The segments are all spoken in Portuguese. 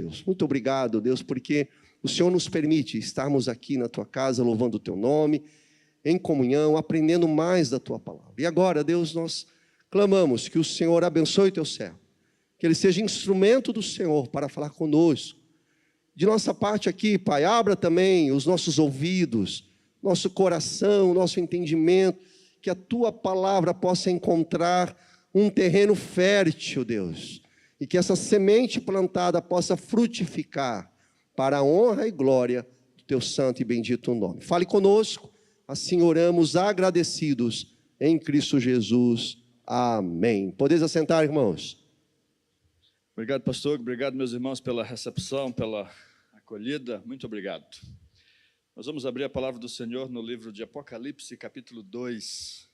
Deus. Muito obrigado, Deus, porque o Senhor nos permite estarmos aqui na Tua casa, louvando o Teu nome, em comunhão, aprendendo mais da Tua palavra. E agora, Deus, nós clamamos que o Senhor abençoe o Teu servo, que ele seja instrumento do Senhor para falar conosco. De nossa parte aqui, Pai, abra também os nossos ouvidos, nosso coração, nosso entendimento, que a Tua palavra possa encontrar um terreno fértil, Deus, e que essa semente plantada possa frutificar para a honra e glória do Teu santo e bendito nome. Fale conosco, assim oramos agradecidos em Cristo Jesus. Amém. Podeis assentar, irmãos. Obrigado, pastor. Obrigado, meus irmãos, pela recepção, pela acolhida. Muito obrigado. Nós vamos abrir a palavra do Senhor no livro de Apocalipse, capítulo 2.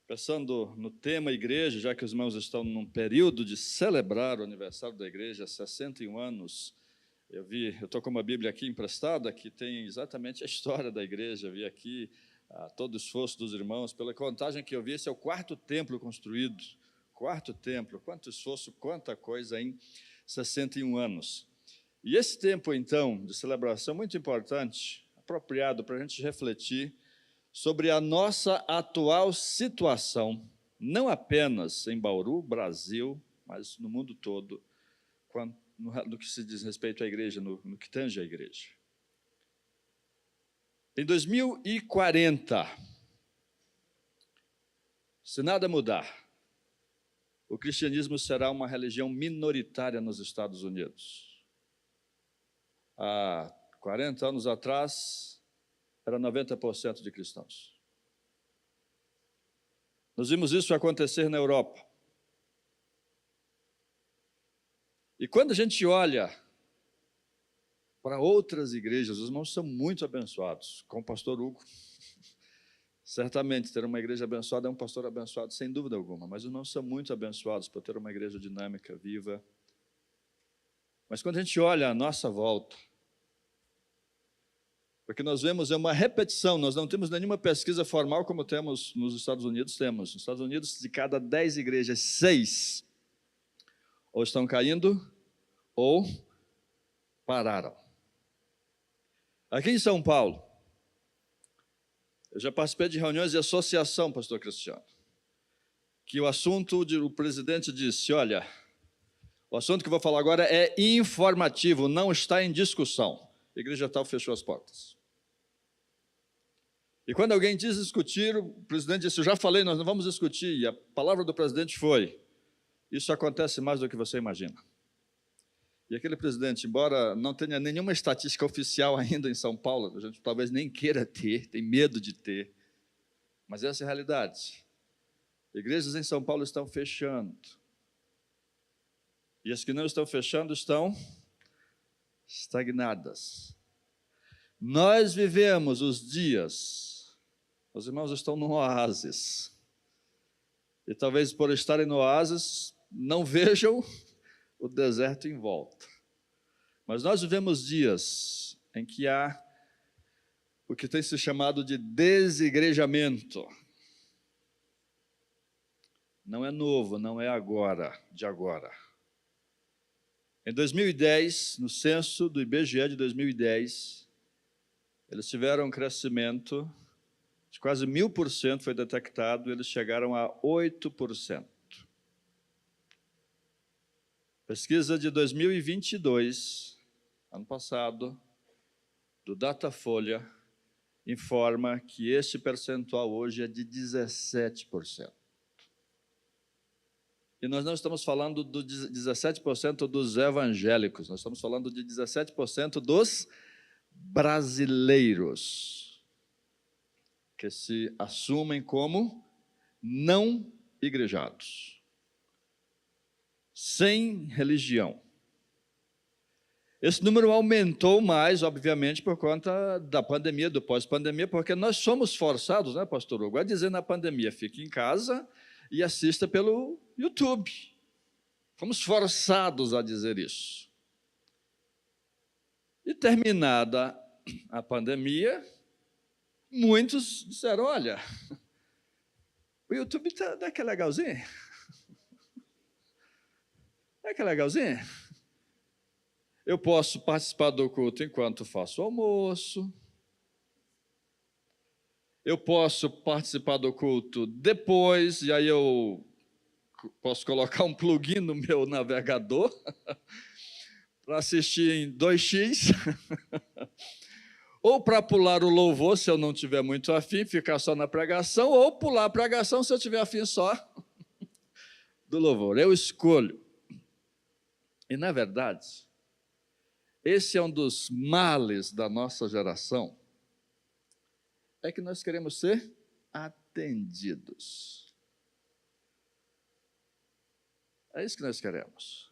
Pensando no tema igreja, já que os irmãos estão num período de celebrar o aniversário da igreja, 61 anos. Eu estou com uma Bíblia aqui emprestada, que tem exatamente a história da igreja. Eu vi aqui todo o esforço dos irmãos. Pela contagem que eu vi, esse é o 4º templo construído. 4º templo, quanto esforço, quanta coisa em 61 anos. E esse tempo, então, de celebração, muito importante, apropriado para a gente refletir sobre a nossa atual situação, não apenas em Bauru, Brasil, mas no mundo todo, no que se diz respeito à igreja, no que tange à igreja. Em 2040, se nada mudar, o cristianismo será uma religião minoritária nos Estados Unidos. Há 40 anos atrás, era 90% de cristãos. Nós vimos isso acontecer na Europa. E quando a gente olha para outras igrejas, os irmãos são muito abençoados. Com o pastor Hugo, certamente ter uma igreja abençoada é um pastor abençoado, sem dúvida alguma. Mas os irmãos são muito abençoados por ter uma igreja dinâmica, viva. Mas quando a gente olha à nossa volta, porque nós vemos uma repetição, nós não temos nenhuma pesquisa formal como temos nos Estados Unidos. Nos Estados Unidos, de cada 10 igrejas, 6 ou estão caindo ou pararam. Aqui em São Paulo, eu já participei de reuniões de associação, pastor Cristiano, que o presidente disse, olha, o assunto que eu vou falar agora é informativo, não está em discussão. A igreja tal fechou as portas. E quando alguém diz discutir, o presidente disse, eu já falei, nós não vamos discutir. E a palavra do presidente foi, isso acontece mais do que você imagina. E aquele presidente, embora não tenha nenhuma estatística oficial ainda em São Paulo, a gente talvez nem queira ter, tem medo de ter, mas essa é a realidade. Igrejas em São Paulo estão fechando. E as que não estão fechando estão estagnadas. Nós vivemos os dias, os irmãos estão no oásis, e talvez por estarem no oásis não vejam o deserto em volta. Mas nós vivemos dias em que há o que tem se chamado de desigrejamento. Não é novo, não é de agora. Em 2010, no censo do IBGE de 2010, eles tiveram um crescimento de quase 1000%, foi detectado, eles chegaram a 8%. Pesquisa de 2022, ano passado, do Datafolha, informa que este percentual hoje é de 17%. E nós não estamos falando do 17% dos evangélicos, nós estamos falando de 17% dos brasileiros, que se assumem como não igrejados, sem religião. Esse número aumentou mais, obviamente, por conta da pandemia, do pós-pandemia, porque nós somos forçados, né, pastor Hugo, a dizer na pandemia, fique em casa e assista pelo YouTube. Fomos forçados a dizer isso. E terminada a pandemia, muitos disseram, olha, o YouTube dá que é legalzinho? Dá que é legalzinho? Eu posso participar do culto enquanto faço o almoço. Eu posso participar do culto depois, e aí eu posso colocar um plugin no meu navegador para assistir em 2x. Ou para pular o louvor, se eu não tiver muito afim, ficar só na pregação, ou pular a pregação, se eu tiver afim só do louvor. Eu escolho. E, na verdade, esse é um dos males da nossa geração, é que nós queremos ser atendidos. É isso que nós queremos.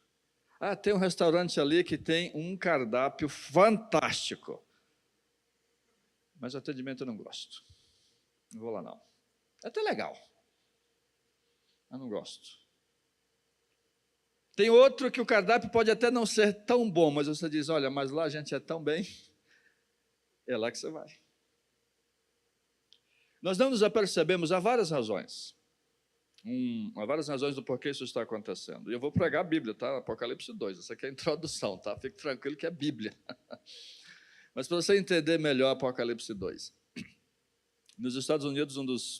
Tem um restaurante ali que tem um cardápio fantástico, mas o atendimento eu não gosto. Não vou lá, não. É até legal, mas não gosto. Tem outro que o cardápio pode até não ser tão bom, mas você diz, olha, mas lá a gente é tão bem, é lá que você vai. Nós não nos apercebemos, há várias razões. Há várias razões do porquê isso está acontecendo. E eu vou pregar a Bíblia, tá? Apocalipse 2, essa aqui é a introdução, tá? Fique tranquilo que é Bíblia. Mas para você entender melhor Apocalipse 2. Nos Estados Unidos,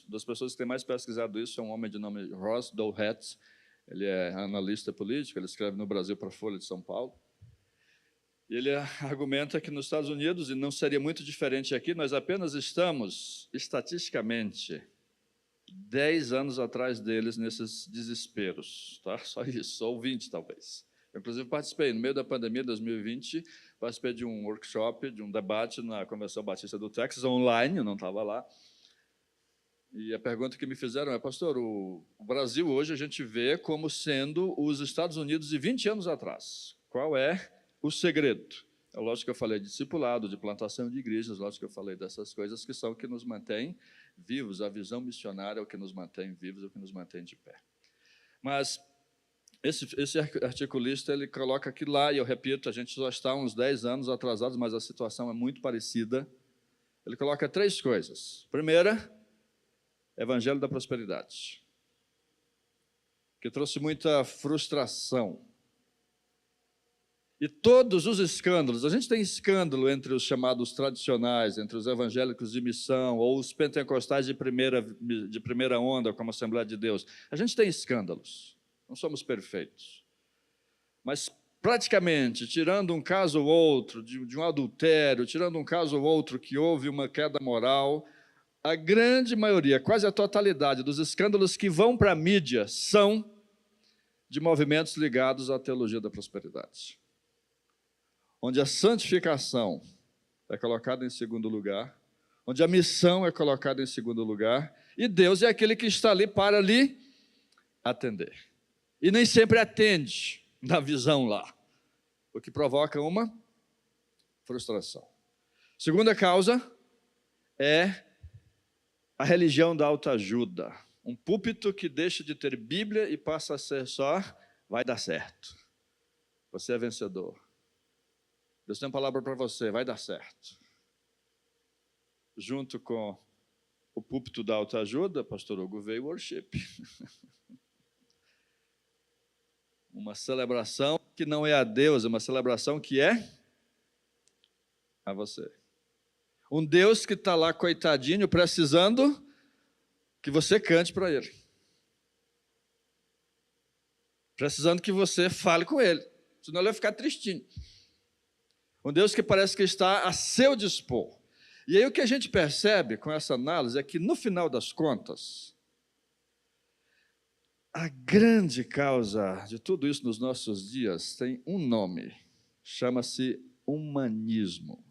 das pessoas que tem mais pesquisado isso é um homem de nome Ross Douthat. Ele é analista político, ele escreve no Brasil para a Folha de São Paulo. E ele argumenta que nos Estados Unidos, e não seria muito diferente aqui, nós apenas estamos, estatisticamente, 10 anos atrás deles nesses desesperos, tá? Só isso, ou 20 talvez. Eu, inclusive, participei, no meio da pandemia de 2020, participei de um workshop, de um debate na Convenção Batista do Texas, online, eu não estava lá. E a pergunta que me fizeram é, pastor, o Brasil hoje a gente vê como sendo os Estados Unidos de 20 anos atrás. Qual é o segredo? É lógico que eu falei de discipulado, de plantação de igrejas, lógico que eu falei dessas coisas que são o que nos mantém vivos, a visão missionária é o que nos mantém vivos, é o que nos mantém de pé. Mas esse articulista, ele coloca que lá, e eu repito, a gente só está uns 10 anos atrasados, mas a situação é muito parecida. Ele coloca 3 coisas. Primeira, Evangelho da Prosperidade, que trouxe muita frustração. E todos os escândalos, a gente tem escândalo entre os chamados tradicionais, entre os evangélicos de missão, ou os pentecostais de primeira onda, como a Assembleia de Deus. A gente tem escândalos, não somos perfeitos. Mas, praticamente, tirando um caso ou outro, de um adultério, tirando um caso ou outro que houve uma queda moral, a grande maioria, quase a totalidade dos escândalos que vão para a mídia são de movimentos ligados à teologia da prosperidade, onde a santificação é colocada em segundo lugar, onde a missão é colocada em segundo lugar, e Deus é aquele que está ali para lhe atender. E nem sempre atende na visão lá, o que provoca uma frustração. Segunda causa é a religião da autoajuda, um púlpito que deixa de ter Bíblia e passa a ser só, vai dar certo, você é vencedor, Deus tem uma palavra para você, vai dar certo. Junto com o púlpito da autoajuda, pastor Hugo veio worship. Uma celebração que não é a Deus, é uma celebração que é a você. Um Deus que está lá, coitadinho, precisando que você cante para Ele. Precisando que você fale com Ele, senão Ele vai ficar tristinho. Um Deus que parece que está a seu dispor. E aí o que a gente percebe com essa análise é que, no final das contas, a grande causa de tudo isso nos nossos dias tem um nome, chama-se humanismo.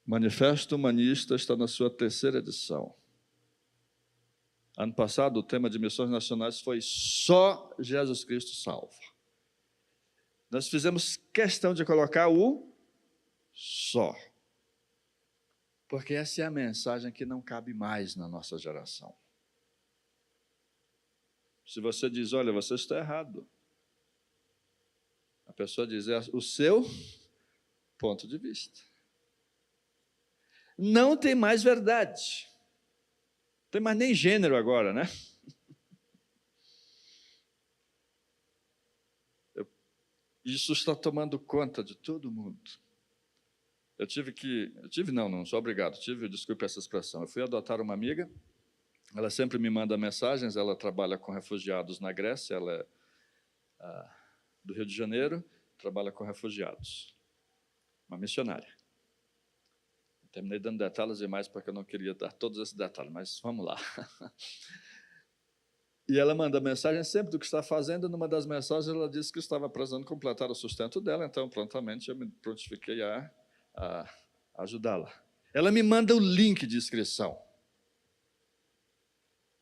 O Manifesto Humanista está na sua 3ª edição. Ano passado, o tema de missões nacionais foi Só Jesus Cristo Salva. Nós fizemos questão de colocar o só, porque essa é a mensagem que não cabe mais na nossa geração. Se você diz, olha, você está errado, a pessoa diz, é o seu ponto de vista. Não tem mais verdade. Não tem mais nem gênero agora, né? Isso está tomando conta de todo mundo. Não sou obrigado, desculpe essa expressão, eu fui adotar uma amiga, ela sempre me manda mensagens, ela trabalha com refugiados na Grécia, ela é do Rio de Janeiro, trabalha com refugiados, uma missionária. Terminei dando detalhes demais porque eu não queria dar todos esses detalhes, mas vamos lá. E ela manda mensagem sempre do que está fazendo. Numa das mensagens ela disse que estava precisando completar o sustento dela, então prontamente eu me prontifiquei a ajudá-la. Ela me manda o link de inscrição.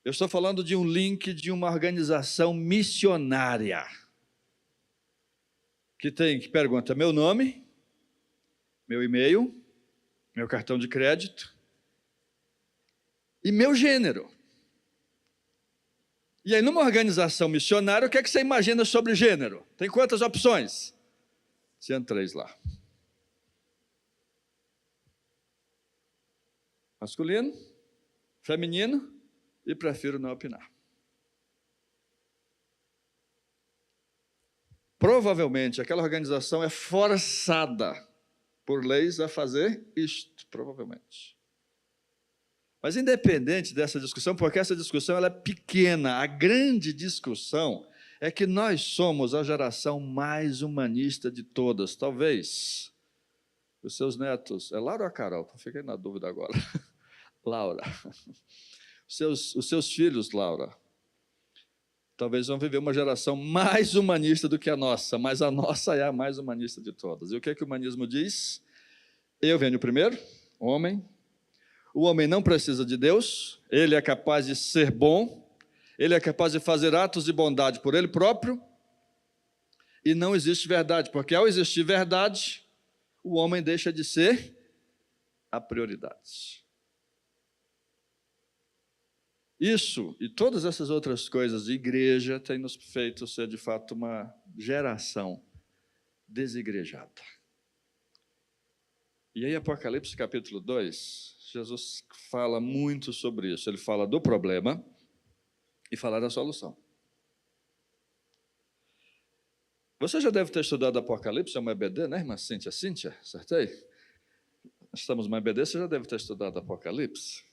Eu estou falando de um link de uma organização missionária que pergunta meu nome, meu e-mail, meu cartão de crédito e meu gênero. E aí, numa organização missionária, o que é que você imagina sobre gênero? Tem quantas opções? Tinha 3 lá. Masculino, feminino e prefiro não opinar. Provavelmente, aquela organização é forçada por leis a fazer isto, provavelmente. Mas independente dessa discussão, porque essa discussão ela é pequena, a grande discussão é que nós somos a geração mais humanista de todas. Talvez os seus netos, é Laura ou Carol? Fiquei na dúvida agora. Laura. Os seus filhos, Laura, talvez vão viver uma geração mais humanista do que a nossa, mas a nossa é a mais humanista de todas. E o que é que o humanismo diz? Eu venho primeiro, homem. O homem não precisa de Deus, ele é capaz de ser bom, ele é capaz de fazer atos de bondade por ele próprio, e não existe verdade, porque ao existir verdade, o homem deixa de ser a prioridade. Isso e todas essas outras coisas de igreja têm nos feito ser de fato uma geração desigrejada. E aí, Apocalipse capítulo 2, Jesus fala muito sobre isso. Ele fala do problema e fala da solução. Você já deve ter estudado Apocalipse, é uma EBD, né, irmã Cíntia? Cíntia, acertei? Estamos numa EBD, você já deve ter estudado Apocalipse.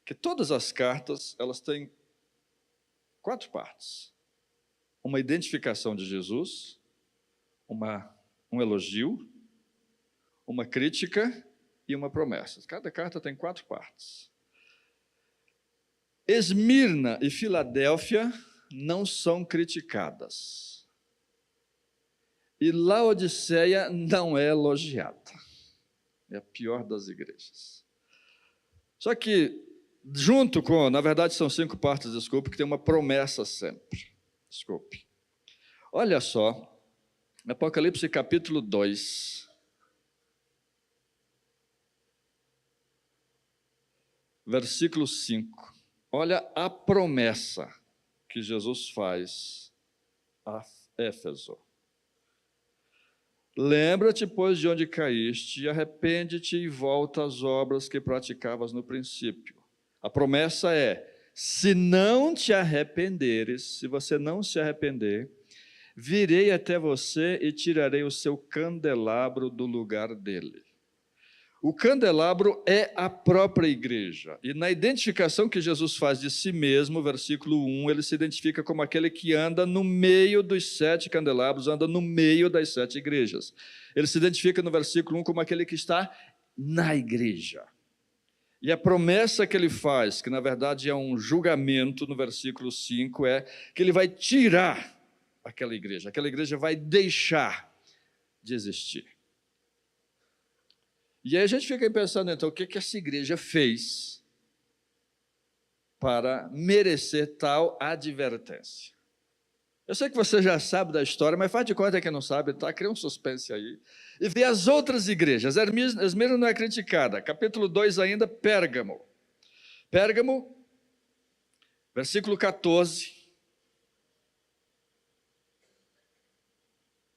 Que todas as cartas, elas têm 4 partes. Uma identificação de Jesus, um elogio, uma crítica e uma promessa. Cada carta tem 4 partes. Esmirna e Filadélfia não são criticadas. E Laodiceia não é elogiada. É a pior das igrejas. Só que, na verdade são 5 partes, desculpe, que tem uma promessa sempre. Desculpe. Olha só, Apocalipse capítulo 2. Versículo 5. Olha a promessa que Jesus faz a Éfeso. Lembra-te, pois, de onde caíste, e arrepende-te e volta às obras que praticavas no princípio. A promessa é, se não te arrependeres, se você não se arrepender, virei até você e tirarei o seu candelabro do lugar dele. O candelabro é a própria igreja. E na identificação que Jesus faz de si mesmo, versículo 1, ele se identifica como aquele que anda no meio dos 7 candelabros, anda no meio das 7 igrejas. Ele se identifica no versículo 1 como aquele que está na igreja. E a promessa que ele faz, que na verdade é um julgamento, no versículo 5, é que ele vai tirar aquela igreja vai deixar de existir. E aí a gente fica pensando, então, o que essa igreja fez para merecer tal advertência? Eu sei que você já sabe da história, mas faz de conta que não sabe, tá? Cria um suspense aí. E vê as outras igrejas. Esmirna não é criticada. Capítulo 2 ainda, Pérgamo. Pérgamo, versículo 14.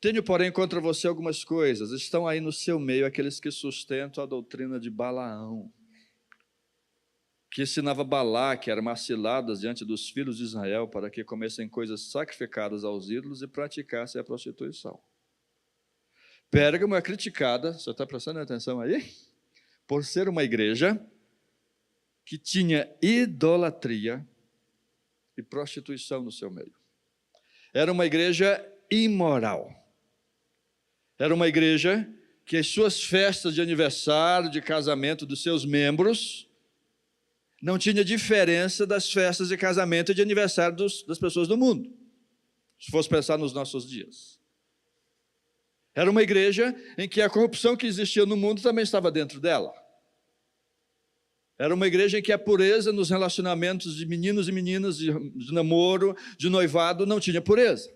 Tenho, porém, contra você algumas coisas. Estão aí no seu meio aqueles que sustentam a doutrina de Balaão, que ensinava Balaque armar ciladas diante dos filhos de Israel para que comessem coisas sacrificadas aos ídolos e praticassem a prostituição. Pérgamo é criticada, você está prestando atenção aí? Por ser uma igreja que tinha idolatria e prostituição no seu meio. Era uma igreja imoral. Era uma igreja que as suas festas de aniversário, de casamento dos seus membros, não tinha diferença das festas de casamento e de aniversário das pessoas do mundo, se fosse pensar nos nossos dias. Era uma igreja em que a corrupção que existia no mundo também estava dentro dela. Era uma igreja em que a pureza nos relacionamentos de meninos e meninas, de namoro, de noivado, não tinha pureza.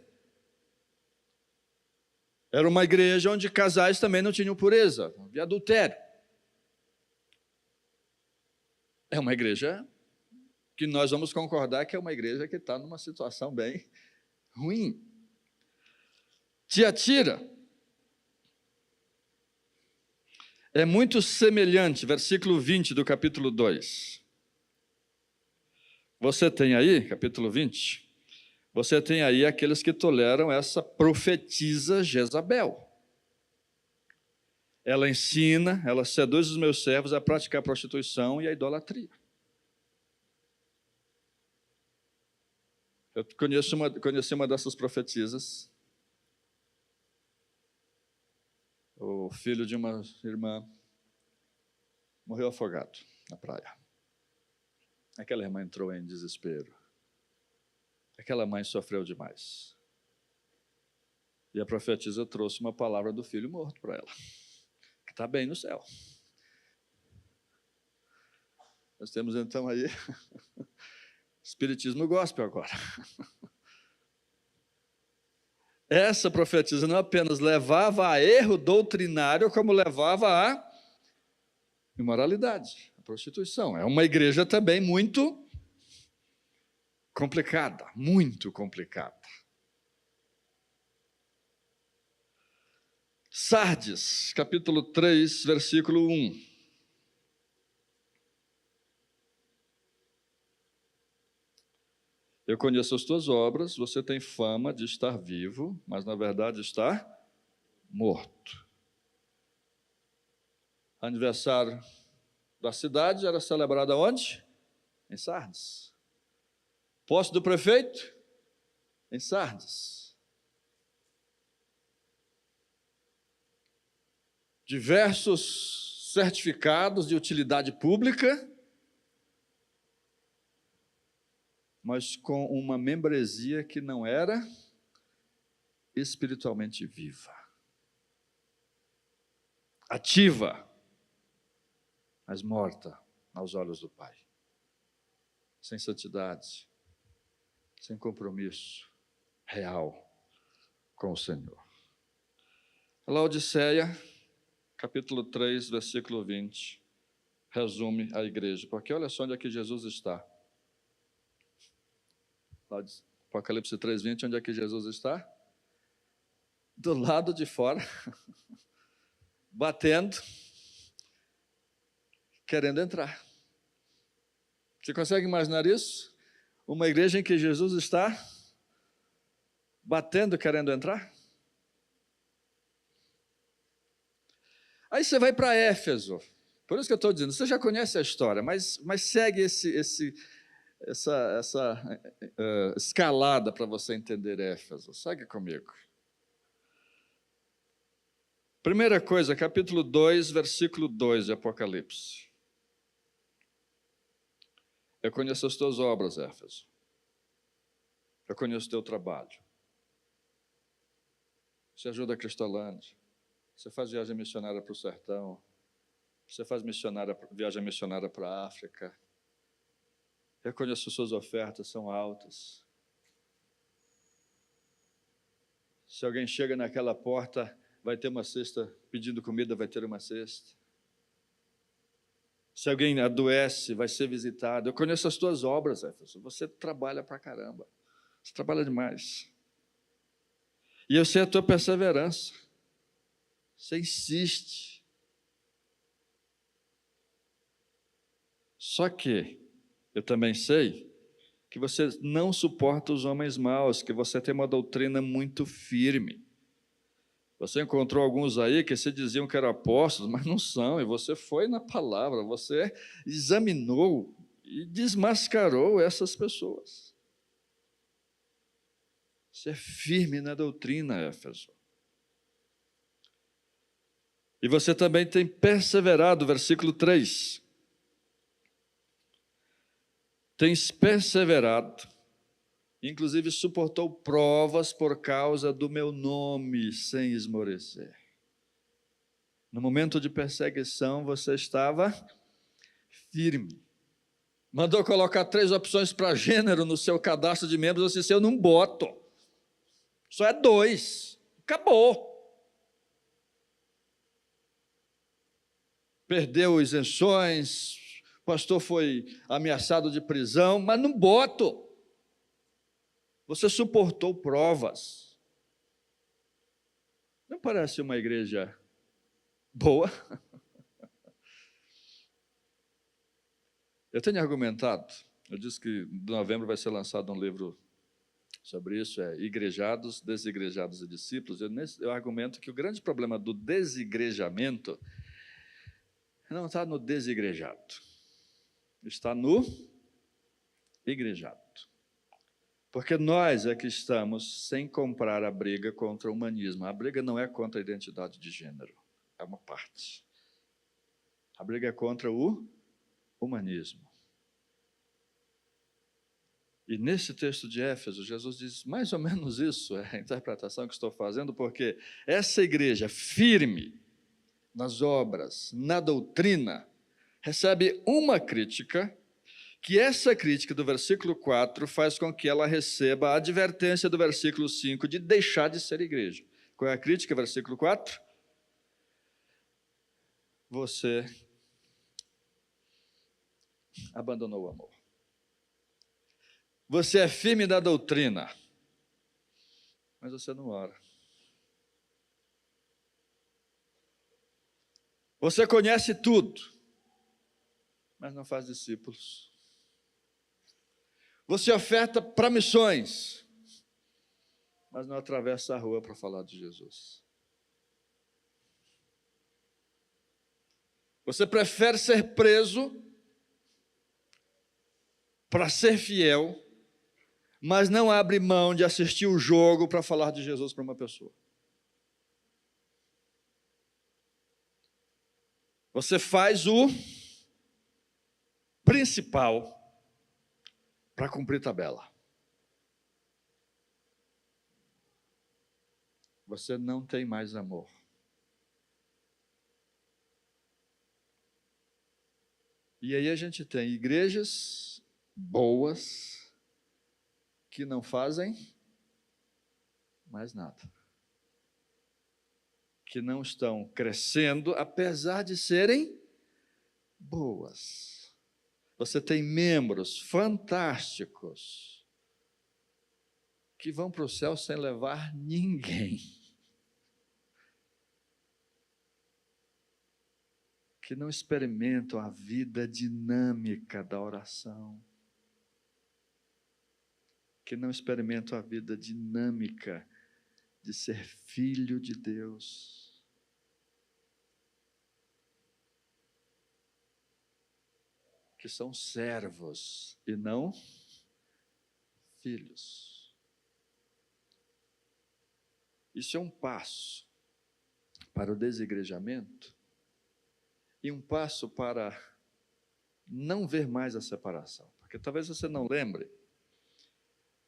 Era uma igreja onde casais também não tinham pureza, havia adultério. É uma igreja que nós vamos concordar que é uma igreja que está numa situação bem ruim. Tiatira é muito semelhante, versículo 20 do capítulo 2. Você tem aí, capítulo 20, você tem aí aqueles que toleram essa profetisa Jezabel. Ela ensina, ela seduz os meus servos a praticar a prostituição e a idolatria. Eu conheci uma dessas profetisas. O filho de uma irmã morreu afogado na praia. Aquela irmã entrou em desespero. Aquela mãe sofreu demais. E a profetisa trouxe uma palavra do filho morto para ela, que está bem no céu. Nós temos então aí espiritismo gospel agora. Essa profetisa não apenas levava a erro doutrinário, como levava a imoralidade, a prostituição. É uma igreja também muito complicada, muito complicada. Sardes, capítulo 3, versículo 1. Eu conheço as tuas obras, você tem fama de estar vivo, mas na verdade está morto. Aniversário da cidade era celebrado aonde? Em Sardes. Posse do prefeito? Em Sardes. Diversos certificados de utilidade pública, mas com uma membresia que não era espiritualmente viva. Ativa, mas morta aos olhos do Pai. Sem santidade, sem compromisso real com o Senhor. Laodiceia, capítulo 3, versículo 20, resume a igreja, porque olha só onde é que Jesus está. Apocalipse 3, 20, onde é que Jesus está? Do lado de fora, batendo, querendo entrar. Você consegue imaginar isso? Uma igreja em que Jesus está batendo, querendo entrar? Aí você vai para Éfeso. Por isso que eu estou dizendo, você já conhece a história, mas segue essa escalada para você entender Éfeso. Segue comigo. Primeira coisa, capítulo 2, versículo 2 de Apocalipse. Eu conheço as tuas obras, Éfeso. Eu conheço o teu trabalho. Você ajuda a Cristolândia. Você faz viagem missionária para o sertão. Você faz viagem missionária para a África. Eu conheço suas ofertas, são altas. Se alguém chega naquela porta, vai ter uma cesta, pedindo comida, vai ter uma cesta. Se alguém adoece, vai ser visitado. Eu conheço as tuas obras, Éfeso. Você trabalha pra caramba. Você trabalha demais. E eu sei a tua perseverança. Você insiste. Só que eu também sei que você não suporta os homens maus, que você tem uma doutrina muito firme. Você encontrou alguns aí que se diziam que eram apóstolos, mas não são, e você foi na palavra, você examinou e desmascarou essas pessoas. Você é firme na doutrina, Éfeso. E você também tem perseverado, versículo 3. Tens perseverado, inclusive suportou provas por causa do meu nome, sem esmorecer. No momento de perseguição, você estava firme. Mandou colocar 3 opções para gênero no seu cadastro de membros, você disse, eu não boto. Só é 2. Acabou. Perdeu isenções, o pastor foi ameaçado de prisão, mas não boto. Você suportou provas. Não parece uma igreja boa? Eu tenho argumentado, eu disse que em novembro vai ser lançado um livro sobre isso, Igrejados, Desigrejados e Discípulos. Eu argumento que o grande problema do desigrejamento não está no desigrejado, está no igrejado. Porque nós é que estamos sem comprar a briga contra o humanismo. A briga não é contra a identidade de gênero, é uma parte. A briga é contra o humanismo. E nesse texto de Éfeso, Jesus diz mais ou menos isso, é a interpretação que estou fazendo, porque essa igreja firme nas obras, na doutrina, recebe uma crítica, que essa crítica do versículo 4 faz com que ela receba a advertência do versículo 5 de deixar de ser igreja. Qual é a crítica, versículo 4? Você abandonou o amor. Você é firme da doutrina, mas você não ora. Você conhece tudo, mas não faz discípulos. Você oferta para missões, mas não atravessa a rua para falar de Jesus. Você prefere ser preso para ser fiel, mas não abre mão de assistir o jogo para falar de Jesus para uma pessoa. Você faz o principal para cumprir tabela. Você não tem mais amor. E aí a gente tem igrejas boas que não fazem mais nada. Que não estão crescendo, apesar de serem boas. Você tem membros fantásticos que vão para o céu sem levar ninguém. Que não experimentam a vida dinâmica da oração. Que não experimentam a vida dinâmica de ser filho de Deus. Que são servos e não filhos. Isso é um passo para o desigrejamento e um passo para não ver mais a separação. Porque talvez você não lembre,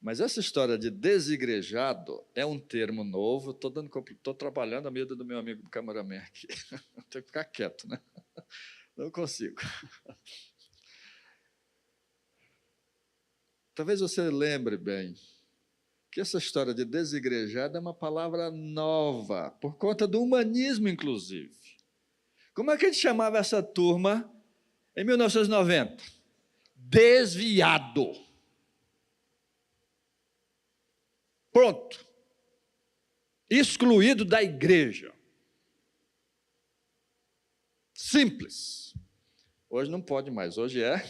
mas essa história de desigrejado é um termo novo. Estou trabalhando a medida do meu amigo cameraman aqui. Tenho que ficar quieto, né? Não consigo. Talvez você lembre bem que essa história de desigrejado é uma palavra nova, por conta do humanismo, inclusive. Como é que a gente chamava essa turma em 1990? Desviado. Pronto. Excluído da igreja. Simples. Hoje não pode mais, hoje é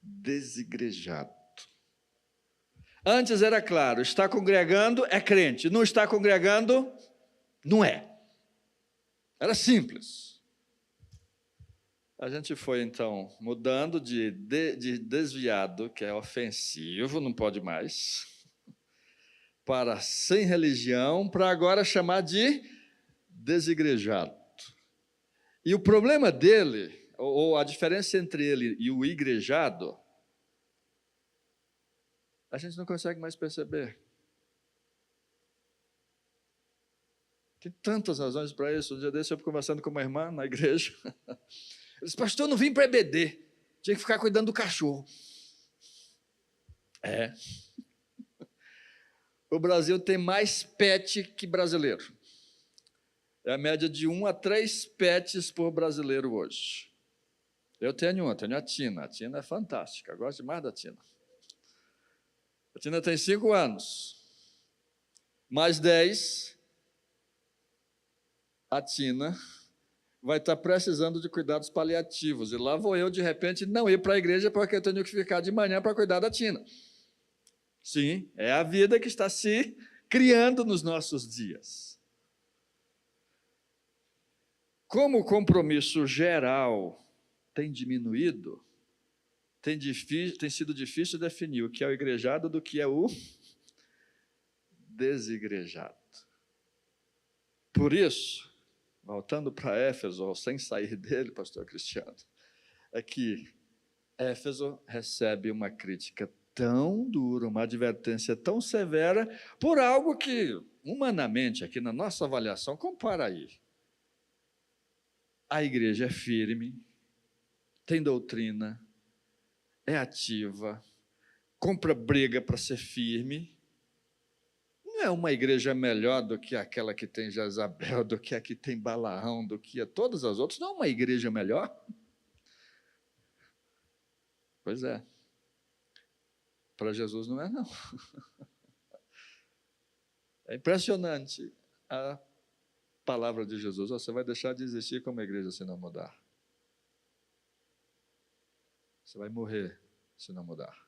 desigrejado. Antes era claro, está congregando é crente, não está congregando, não é. Era simples. A gente foi, então, mudando de desviado, que é ofensivo, não pode mais, para sem religião, para agora chamar de desigrejado. E o problema dele, ou a diferença entre ele e o igrejado, a gente não consegue mais perceber. Tem tantas razões para isso. Um dia desse eu fui conversando com uma irmã na igreja. Ela disse, pastor, eu não vim para EBD. Tinha que ficar cuidando do cachorro. É. O Brasil tem mais pet que brasileiro. É a média de 1 a 3 pets por brasileiro hoje. Eu tenho a Tina. A Tina é fantástica. Eu gosto demais da Tina. A Tina tem 5 anos. Mais 10... a Tina vai estar precisando de cuidados paliativos. E lá vou eu, de repente, não ir para a igreja porque eu tenho que ficar de manhã para cuidar da Tina. Sim, é a vida que está se criando nos nossos dias. Como o compromisso geral tem diminuído, tem sido difícil definir o que é o igrejado do que é o desigrejado. Por isso, voltando para Éfeso, ou sem sair dele, pastor Cristiano, é que Éfeso recebe uma crítica tão dura, uma advertência tão severa, por algo que, humanamente, aqui na nossa avaliação, compara aí. A igreja é firme, tem doutrina, é ativa, compra briga para ser firme. Não é uma igreja melhor do que aquela que tem Jezabel, do que a que tem Balaão, do que a todas as outras. Não é uma igreja melhor? Pois é. Para Jesus não é, não. É impressionante a palavra de Jesus. Você vai deixar de existir como igreja se não mudar. Você vai morrer se não mudar.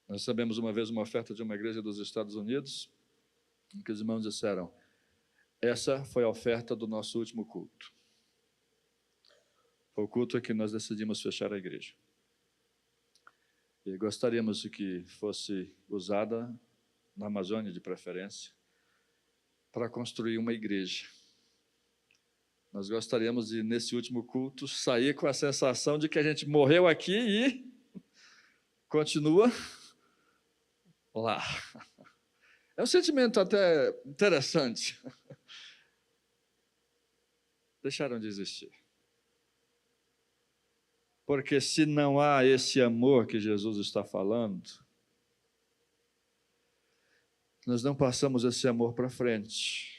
Nós recebemos uma vez uma oferta de uma igreja dos Estados Unidos, em que os irmãos disseram, essa foi a oferta do nosso último culto. Foi o culto em que nós decidimos fechar a igreja. E gostaríamos de que fosse usada, na Amazônia de preferência, para construir uma igreja. Nós gostaríamos de, nesse último culto, sair com a sensação de que a gente morreu aqui e continua lá. É um sentimento até interessante. Deixaram de existir. Porque se não há esse amor que Jesus está falando, nós não passamos esse amor para frente.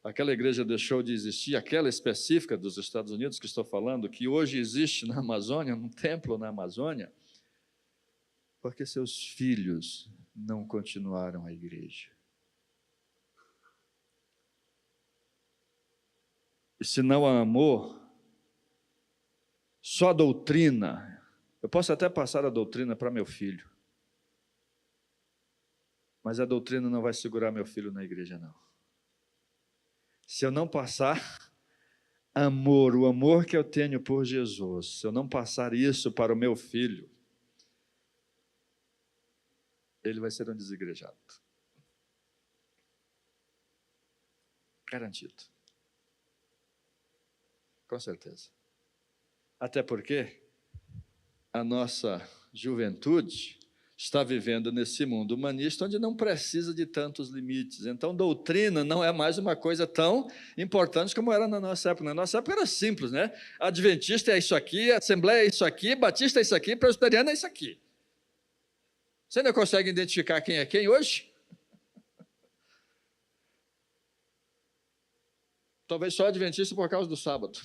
Aquela igreja deixou de existir, aquela específica dos Estados Unidos que estou falando, que hoje existe na Amazônia, num templo na Amazônia, porque seus filhos não continuaram a igreja. E se não há amor, só doutrina, eu posso até passar a doutrina para meu filho, mas a doutrina não vai segurar meu filho na igreja, não. Se eu não passar amor, o amor que eu tenho por Jesus, se eu não passar isso para o meu filho, ele vai ser um desigrejado. Garantido. Com certeza. Até porque a nossa juventude está vivendo nesse mundo humanista onde não precisa de tantos limites. Então, doutrina não é mais uma coisa tão importante como era na nossa época. Na nossa época era simples, né? Adventista é isso aqui, Assembleia é isso aqui, Batista é isso aqui, Presbiteriano é isso aqui. Você ainda consegue identificar quem é quem hoje? Talvez só Adventista por causa do sábado.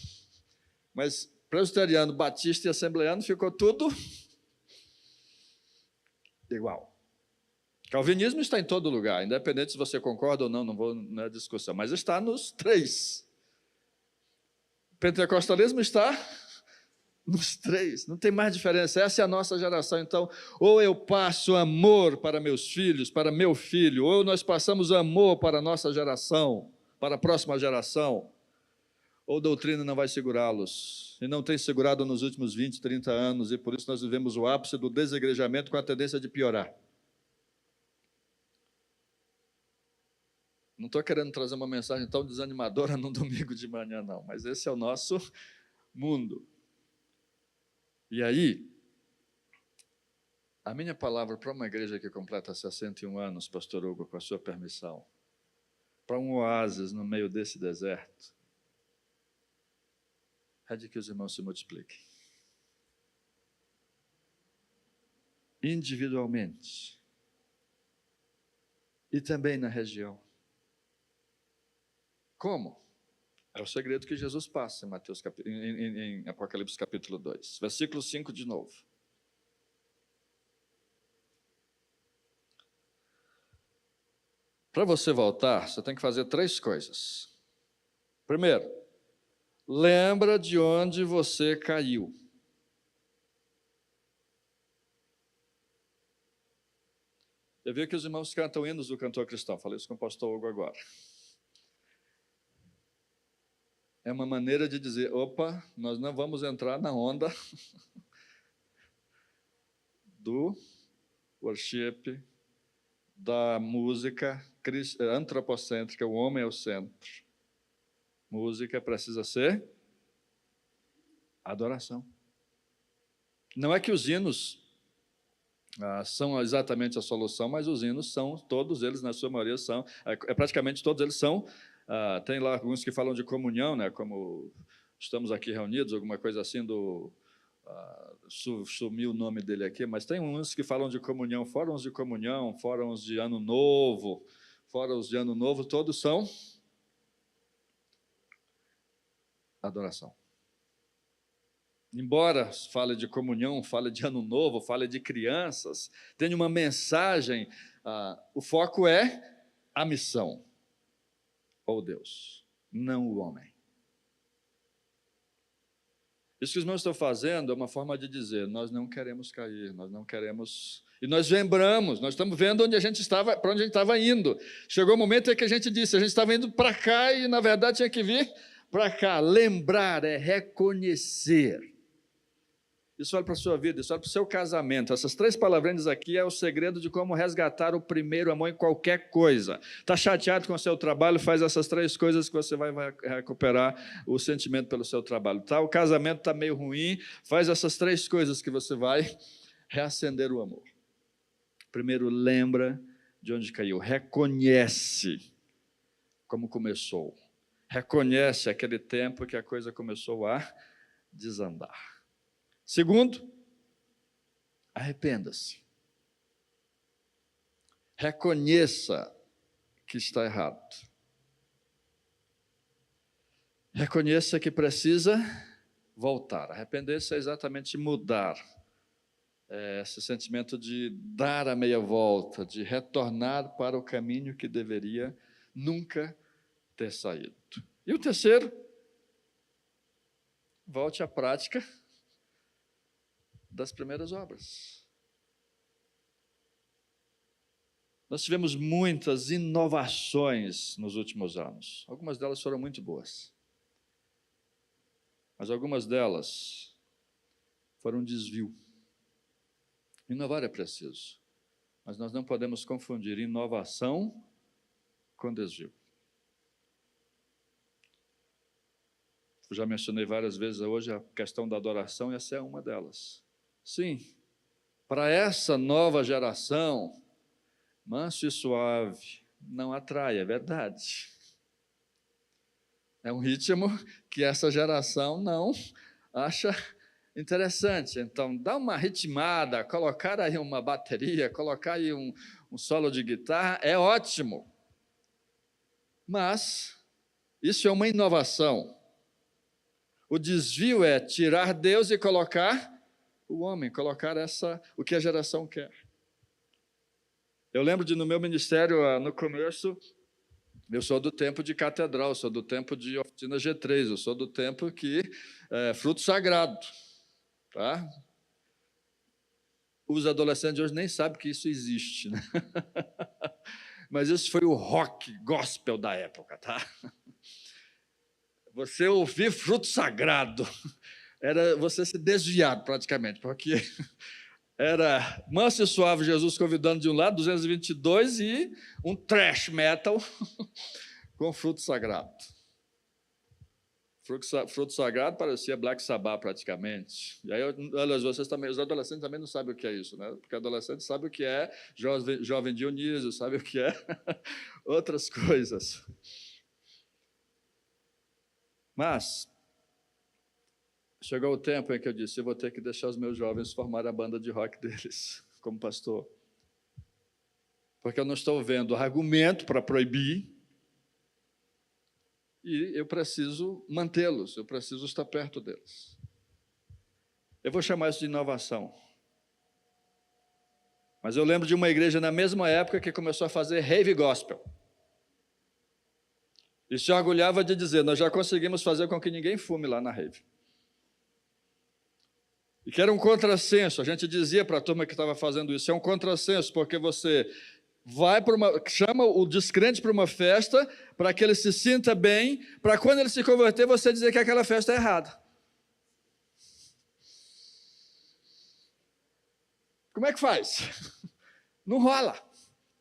Mas Presbiteriano, Batista e Assembleiano ficou tudo igual. Calvinismo está em todo lugar, independente se você concorda ou não, não é discussão, mas está nos 3. Pentecostalismo está Nos três, não tem mais diferença. Essa é a nossa geração. Então, ou eu passo amor para meus filhos, para meu filho, ou nós passamos amor para a nossa geração, para a próxima geração, ou doutrina não vai segurá-los. E não tem segurado nos últimos 20, 30 anos, e por isso nós vivemos o ápice do desegrejamento com a tendência de piorar. Não estou querendo trazer uma mensagem tão desanimadora num domingo de manhã, não, mas esse é o nosso mundo. E aí, a minha palavra para uma igreja que completa 61 anos, pastor Hugo, com a sua permissão, para um oásis no meio desse deserto, é de que os irmãos se multipliquem. Individualmente. E também na região. Como? É o segredo que Jesus passa em Apocalipse capítulo 2. Versículo 5 de novo. Para você voltar, você tem que fazer 3 coisas. Primeiro, lembra de onde você caiu. Eu vi que os irmãos cantam hinos do cantor cristão. Falei isso com o pastor Hugo agora. É uma maneira de dizer, opa, nós não vamos entrar na onda do worship, da música antropocêntrica, o homem é o centro. Música precisa ser adoração. Não é que os hinos são exatamente a solução, mas os hinos são, todos eles, na sua maioria, são, praticamente todos eles são. Tem lá alguns que falam de comunhão, né, como estamos aqui reunidos, alguma coisa assim sumiu o nome dele aqui, mas tem uns que falam de comunhão, fóruns de ano novo, todos são adoração. Embora fale de comunhão, fale de ano novo, fale de crianças, tenha uma mensagem, o foco é a missão. Ou Deus, não o homem. Isso que os irmãos estão fazendo é uma forma de dizer, nós não queremos cair, nós não queremos... E nós lembramos, nós estamos vendo onde a gente estava, para onde a gente estava indo. Chegou o momento em que a gente disse, a gente estava indo para cá e, na verdade, tinha que vir para cá. Lembrar é reconhecer. Isso vale para a sua vida, isso vale para o seu casamento. Essas 3 palavrinhas aqui é o segredo de como resgatar o primeiro amor em qualquer coisa. Está chateado com o seu trabalho, faz essas 3 coisas que você vai recuperar o sentimento pelo seu trabalho. O casamento está meio ruim, faz essas 3 coisas que você vai reacender o amor. Primeiro, lembra de onde caiu. Reconhece como começou. Reconhece aquele tempo que a coisa começou a desandar. Segundo, arrependa-se. Reconheça que está errado. Reconheça que precisa voltar. Arrepender-se é exatamente mudar. Esse sentimento de dar a meia volta, de retornar para o caminho que deveria nunca ter saído. E o terceiro, volte à prática das primeiras obras. Nós tivemos muitas inovações nos últimos anos. Algumas delas foram muito boas. Mas algumas delas foram um desvio. Inovar é preciso. Mas nós não podemos confundir inovação com desvio. Eu já mencionei várias vezes hoje a questão da adoração, e essa é uma delas. Sim, para essa nova geração, manso e suave não atrai, é verdade. É um ritmo que essa geração não acha interessante. Então, dá uma ritmada, colocar aí uma bateria, colocar aí um solo de guitarra, é ótimo. Mas isso é uma inovação. O desvio é tirar Deus e colocar o homem, colocar o que a geração quer. Eu lembro no meu ministério, no começo, eu sou do tempo de catedral, sou do tempo de oficina G3, eu sou do tempo que fruto sagrado. tá? Os adolescentes de hoje nem sabem que isso existe, né? Mas isso foi o rock gospel da época, tá? Você ouvir Fruto Sagrado era você se desviar praticamente, porque era Manso e Suave Jesus convidando de um lado, 222, e um thrash metal com Fruto Sagrado. Fruto Sagrado parecia Black Sabbath praticamente. E aí, vocês também, os adolescentes também não sabem o que é isso, né? Porque adolescente sabe o que é jovem Dionísio, sabe o que é outras coisas. Mas chegou o tempo em que eu disse, eu vou ter que deixar os meus jovens formarem a banda de rock deles, como pastor. Porque eu não estou vendo argumento para proibir, e eu preciso mantê-los, eu preciso estar perto deles. Eu vou chamar isso de inovação. Mas eu lembro de uma igreja na mesma época que começou a fazer rave gospel. E se orgulhava de dizer, nós já conseguimos fazer com que ninguém fume lá na rave. E que era um contrassenso, a gente dizia para a turma que estava fazendo isso, é um contrassenso, porque você chama o descrente para uma festa, para que ele se sinta bem, para quando ele se converter, você dizer que aquela festa é errada. Como é que faz? Não rola.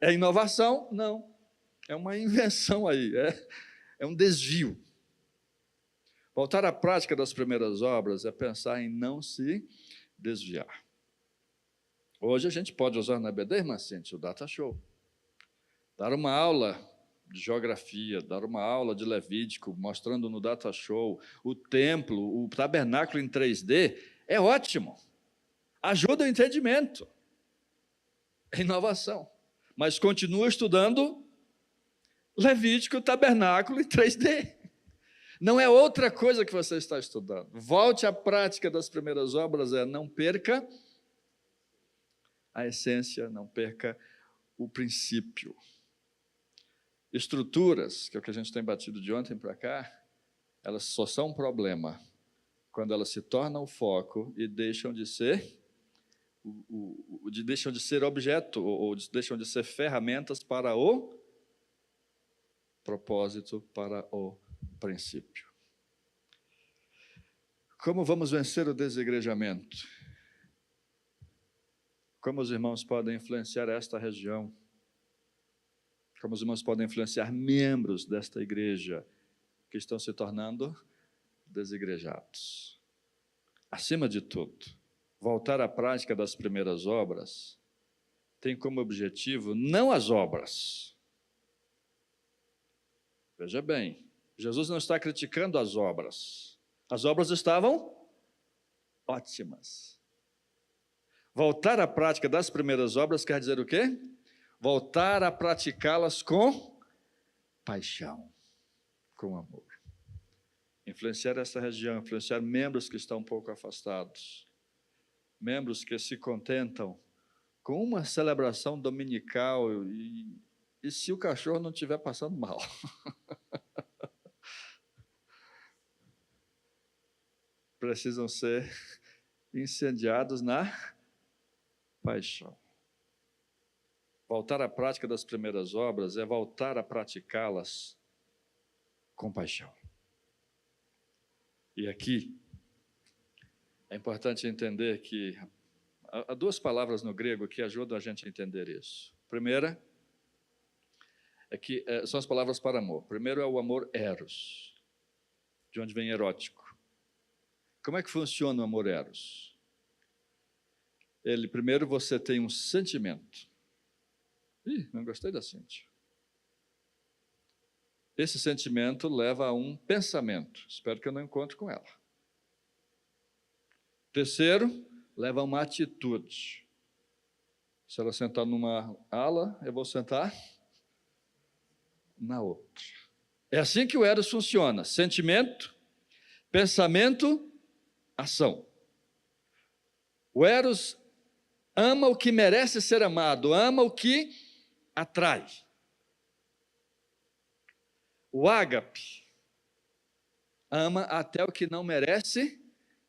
É inovação? Não. É uma invenção aí, é um desvio. Voltar à prática das primeiras obras é pensar em não se desviar. Hoje a gente pode usar na EBD, irmã Cíntia, o Data Show. Dar uma aula de geografia, dar uma aula de Levítico, mostrando no Data Show o templo, o tabernáculo em 3D, é ótimo. Ajuda o entendimento. É inovação. Mas continua estudando Levítico, tabernáculo em 3D. Não é outra coisa que você está estudando. Volte à prática das primeiras obras, não perca a essência, não perca o princípio. Estruturas, que é o que a gente tem batido de ontem para cá, elas só são um problema quando elas se tornam o foco e deixam de ser deixam de ser objeto ou deixam de ser ferramentas para o propósito, para o princípio. Como vamos vencer o desigrejamento? Como os irmãos podem influenciar esta região? Como os irmãos podem influenciar membros desta igreja que estão se tornando desigrejados? Acima de tudo, voltar à prática das primeiras obras tem como objetivo não as obras. Veja bem, Jesus não está criticando as obras. As obras estavam ótimas. Voltar à prática das primeiras obras quer dizer o quê? Voltar a praticá-las com paixão, com amor. Influenciar essa região, influenciar membros que estão um pouco afastados, membros que se contentam com uma celebração dominical e se o cachorro não estiver passando mal. Precisam ser incendiados na paixão. Voltar à prática das primeiras obras é voltar a praticá-las com paixão. E aqui é importante entender que há duas palavras no grego que ajudam a gente a entender isso. Primeira é que são as palavras para amor. Primeiro é o amor eros, de onde vem erótico. Como é que funciona o amor eros? Primeiro você tem um sentimento. Não gostei da Cíntia. Esse sentimento leva a um pensamento. Espero que eu não encontre com ela. Terceiro, leva a uma atitude. Se ela sentar numa ala, eu vou sentar na outra. É assim que o eros funciona. Sentimento, pensamento, ação. O eros ama o que merece ser amado, ama o que atrai. O ágape ama até o que não merece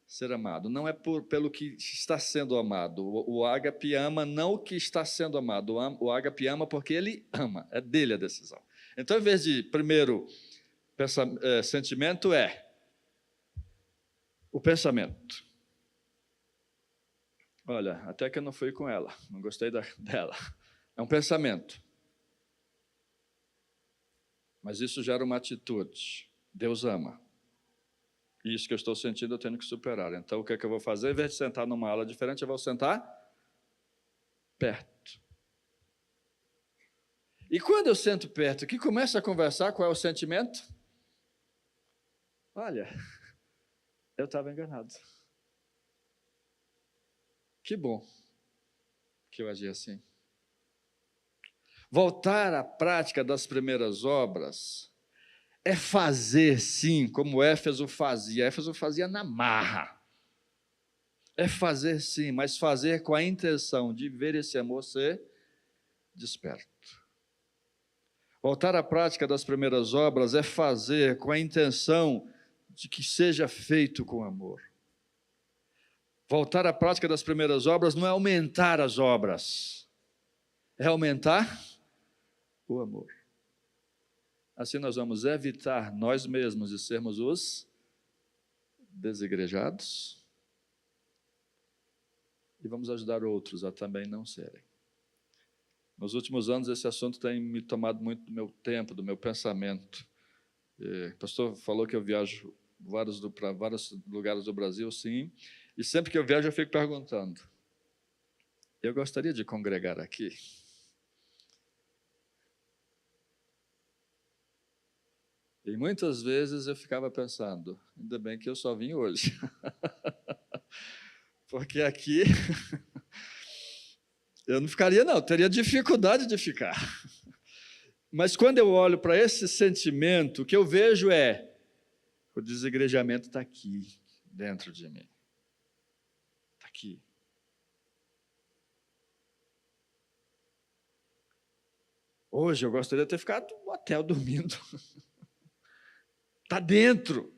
ser amado. Não é pelo que está sendo amado. O ágape ama não o que está sendo amado. O ágape ama porque ele ama. É dele a decisão. Então, em vez de primeiro sentimento, é o pensamento. Olha, até que eu não fui com ela. Não gostei dela. É um pensamento. Mas isso gera uma atitude. Deus ama. E isso que eu estou sentindo, eu tenho que superar. Então, o que é que eu vou fazer? Em vez de sentar numa ala diferente, eu vou sentar perto. E quando eu sento perto, que começa a conversar, qual é o sentimento? Olha, eu estava enganado. Que bom que eu agi assim. Voltar à prática das primeiras obras é fazer, sim, como Éfeso fazia. Éfeso fazia na marra. É fazer, sim, mas fazer com a intenção de ver esse amor ser desperto. Voltar à prática das primeiras obras é fazer com a intenção de que seja feito com amor. Voltar à prática das primeiras obras não é aumentar as obras, é aumentar o amor. Assim nós vamos evitar nós mesmos de sermos os desigrejados e vamos ajudar outros a também não serem. Nos últimos anos esse assunto tem me tomado muito do meu tempo, do meu pensamento. O pastor falou que eu viajo para vários lugares do Brasil, sim, e sempre que eu viajo eu fico perguntando, eu gostaria de congregar aqui? E muitas vezes eu ficava pensando, ainda bem que eu só vim hoje. Porque aqui eu não ficaria, não, teria dificuldade de ficar. Mas quando eu olho para esse sentimento, o que eu vejo é, o desigrejamento está aqui, dentro de mim. Está aqui. Hoje eu gostaria de ter ficado no hotel dormindo. Está dentro.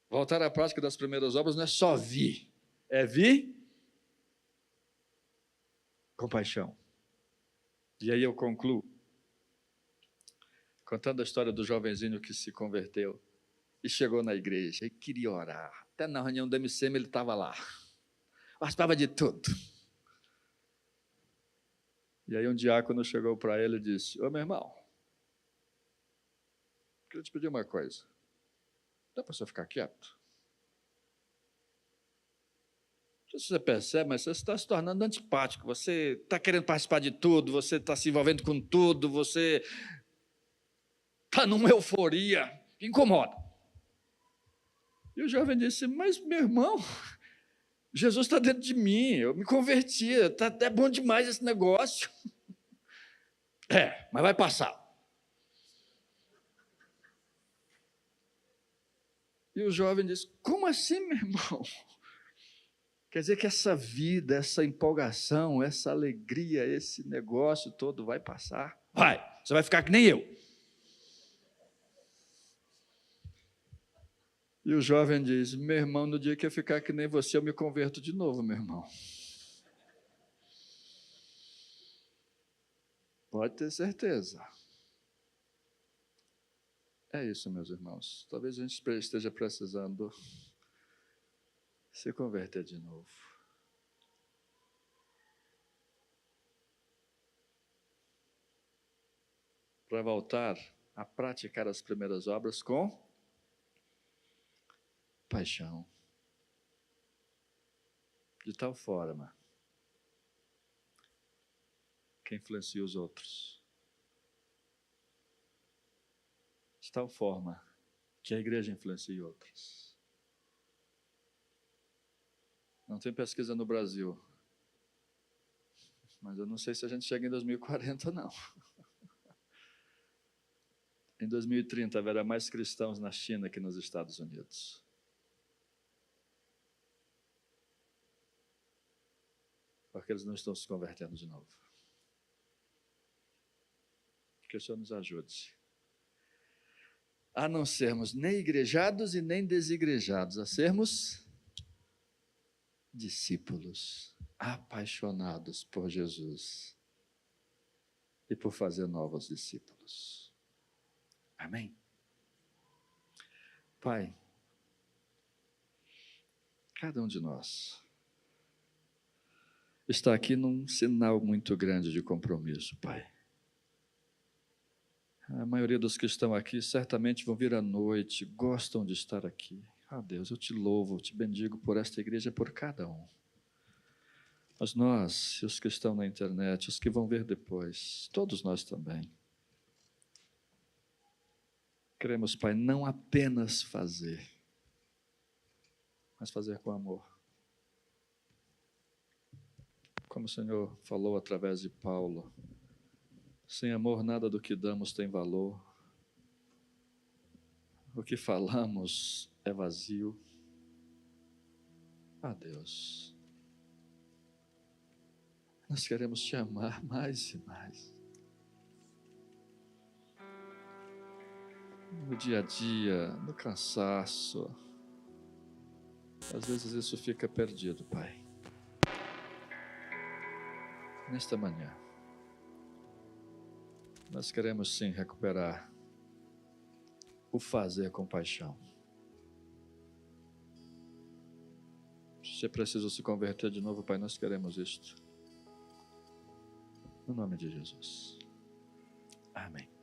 Voltar à prática das primeiras obras não é só vir, é vir com paixão. E aí eu concluo, contando a história do jovenzinho que se converteu e chegou na igreja e queria orar. Até na reunião do MCM ele estava lá. Participava de tudo. E aí um diácono chegou para ele e disse, ô meu irmão, queria te pedir uma coisa. Dá para você ficar quieto? Não sei se você percebe, mas você está se tornando antipático. Você está querendo participar de tudo, você está se envolvendo com tudo, você está numa euforia que incomoda. E o jovem disse, mas meu irmão, Jesus está dentro de mim, eu me converti, é bom demais esse negócio. Mas vai passar. E o jovem disse, como assim, meu irmão? Quer dizer que essa vida, essa empolgação, essa alegria, esse negócio todo vai passar? Vai, você vai ficar que nem eu. E o jovem diz, meu irmão, no dia que eu ficar que nem você, eu me converto de novo, meu irmão. Pode ter certeza. É isso, meus irmãos. Talvez a gente esteja precisando se converter de novo. Para voltar a praticar as primeiras obras com paixão. De tal forma que influencia os outros. De tal forma que a igreja influencia outros. Não tem pesquisa no Brasil, mas eu não sei se a gente chega em 2040 não. Em 2030 haverá mais cristãos na China que nos Estados Unidos. Porque eles não estão se convertendo de novo. Que o Senhor nos ajude a não sermos nem igrejados e nem desigrejados, a sermos discípulos apaixonados por Jesus e por fazer novos discípulos. Amém? Pai, cada um de nós está aqui num sinal muito grande de compromisso, Pai. A maioria dos que estão aqui certamente vão vir à noite, gostam de estar aqui. Deus, eu te louvo, te bendigo por esta igreja, por cada um. Mas nós, os que estão na internet, os que vão ver depois, todos nós também, queremos, Pai, não apenas fazer, mas fazer com amor. Como o Senhor falou através de Paulo, sem amor nada do que damos tem valor. O que falamos é vazio. Deus, nós queremos te amar mais e mais. No dia a dia, no cansaço, às vezes isso fica perdido, Pai. Nesta manhã, nós queremos sim recuperar o fazer com paixão. Se é preciso se converter de novo, Pai, nós queremos isto. No nome de Jesus. Amém.